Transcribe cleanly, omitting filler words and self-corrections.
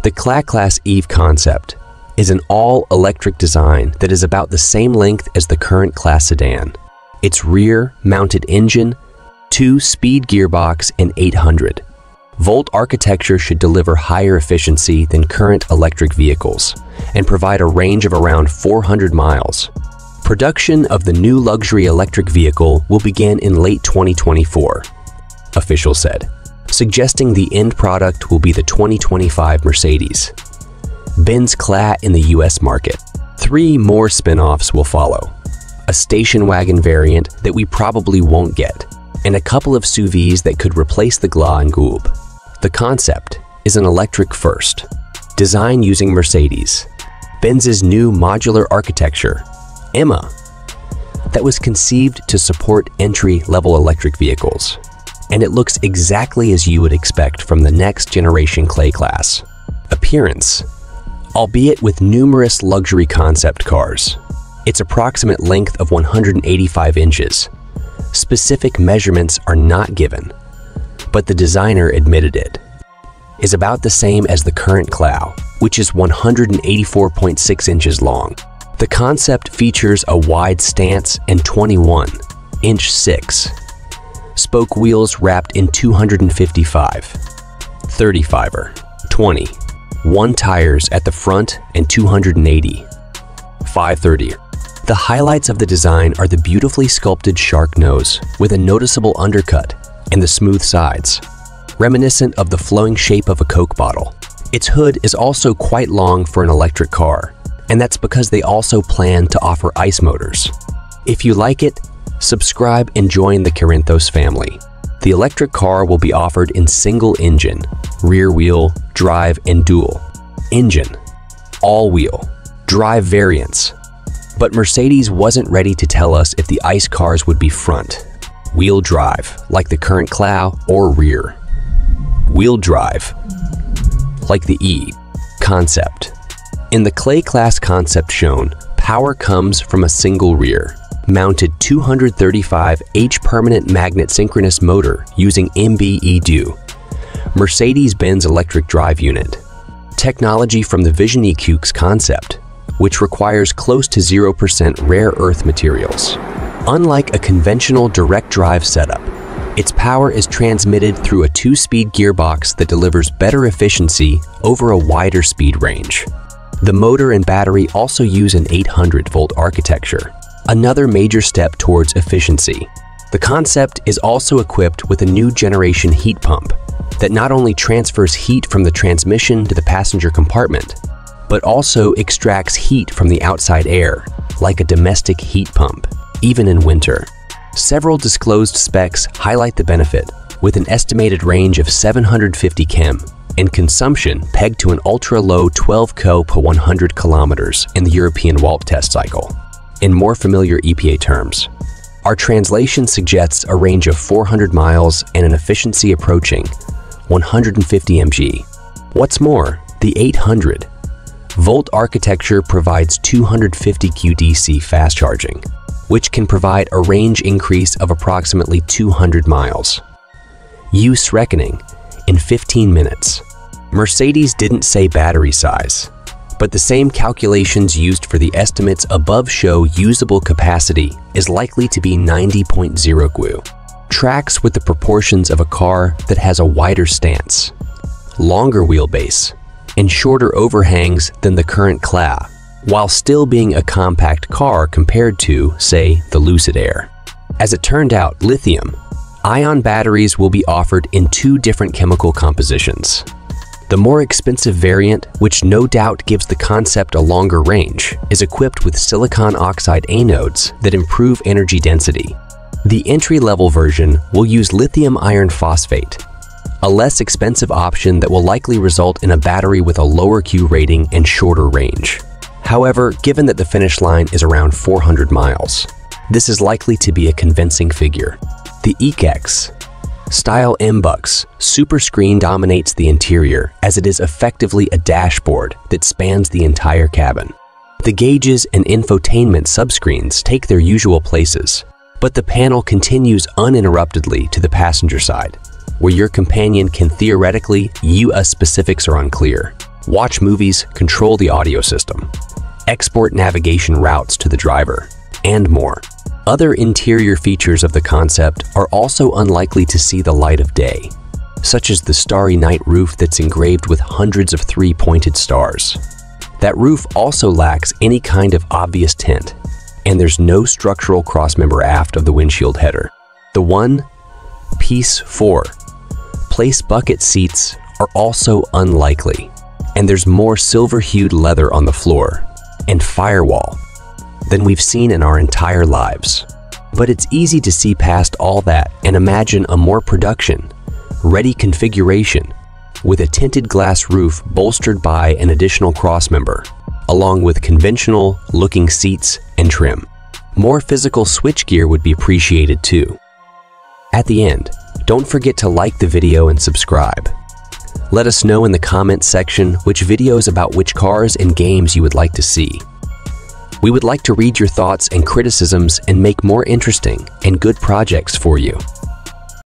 The CLA-Class EV Concept is an all-electric design that is about the same length as the current class sedan. Its rear-mounted engine, 2-speed gearbox, and 800-volt architecture should deliver higher efficiency than current electric vehicles and provide a range of around 400 miles. Production of the new luxury electric vehicle will begin in late 2024, officials said, suggesting the end product will be the 2025 Mercedes-Benz CLA in the US market. 3 more spin-offs will follow: a station wagon variant that we probably won't get, and a couple of SUVs that could replace the GLA and GLB. The concept is an electric first, design using Mercedes-Benz's new modular architecture, EMA, that was conceived to support entry-level electric vehicles. And it looks exactly as you would expect from the next generation CLA class. Appearance, albeit with numerous luxury concept cars. Its approximate length of 185 inches. Specific measurements are not given, but the designer admitted it is about the same as the current CLA, which is 184.6 inches long. The concept features a wide stance and 21-inch 6-spoke wheels wrapped in 255, 35 21 tires at the front and 280, 530. The highlights of the design are the beautifully sculpted shark nose with a noticeable undercut and the smooth sides, reminiscent of the flowing shape of a Coke bottle. Its hood is also quite long for an electric car, and that's because they also plan to offer ICE motors. If you like it, subscribe and join the Corinthos family. The electric car will be offered in single-engine, rear-wheel, drive, and dual-engine, all-wheel, drive variants. But Mercedes wasn't ready to tell us if the ICE cars would be front-wheel drive, like the current CLA, or rear-wheel drive, like the E concept. In the CLA class concept shown, power comes from a single rear-mounted 235H permanent magnet synchronous motor using MBUX Mercedes-Benz electric drive unit. Technology from the Vision EQXX concept, which requires close to 0% rare earth materials. Unlike a conventional direct drive setup, its power is transmitted through a 2-speed gearbox that delivers better efficiency over a wider speed range. The motor and battery also use an 800-volt architecture, another major step towards efficiency. The concept is also equipped with a new generation heat pump that not only transfers heat from the transmission to the passenger compartment, but also extracts heat from the outside air, like a domestic heat pump, even in winter. Several disclosed specs highlight the benefit, with an estimated range of 750 km and consumption pegged to an ultra-low 12 km per 100 kilometers in the European WALT test cycle. In more familiar EPA terms, our translation suggests a range of 400 miles and an efficiency approaching 150 mg. What's more, the 800-volt architecture provides 250 QDC fast charging, which can provide a range increase of approximately 200 miles. Use reckoning in 15 minutes. Mercedes didn't say battery size, but the same calculations used for the estimates above show usable capacity is likely to be 90.0 GW. Tracks with the proportions of a car that has a wider stance, longer wheelbase, and shorter overhangs than the current CLA, while still being a compact car compared to, say, the Lucid Air. As it turned out, lithium-ion batteries will be offered in 2 different chemical compositions. The more expensive variant, which no doubt gives the concept a longer range, is equipped with silicon oxide anodes that improve energy density. The entry-level version will use lithium iron phosphate, a less expensive option that will likely result in a battery with a lower Q rating and shorter range. However, given that the finish line is around 400 miles, this is likely to be a convincing figure. The EQXX style MBUX Superscreen dominates the interior, as it is effectively a dashboard that spans the entire cabin. The gauges and infotainment subscreens take their usual places, but the panel continues uninterruptedly to the passenger side, where your companion can theoretically, US specifics are unclear, watch movies, control the audio system, export navigation routes to the driver, and more. Other interior features of the Concept are also unlikely to see the light of day, such as the starry night roof that's engraved with hundreds of three-pointed stars. That roof also lacks any kind of obvious tint, and there's no structural crossmember aft of the windshield header. The one-piece four-place bucket seats are also unlikely, and there's more silver-hued leather on the floor and firewall than we've seen in our entire lives. But it's easy to see past all that and imagine a more production-ready configuration with a tinted glass roof bolstered by an additional crossmember, along with conventional-looking seats and trim. More physical switchgear would be appreciated too. At the end, don't forget to like the video and subscribe. Let us know in the comments section which videos about which cars and games you would like to see. We would like to read your thoughts and criticisms and make more interesting and good projects for you.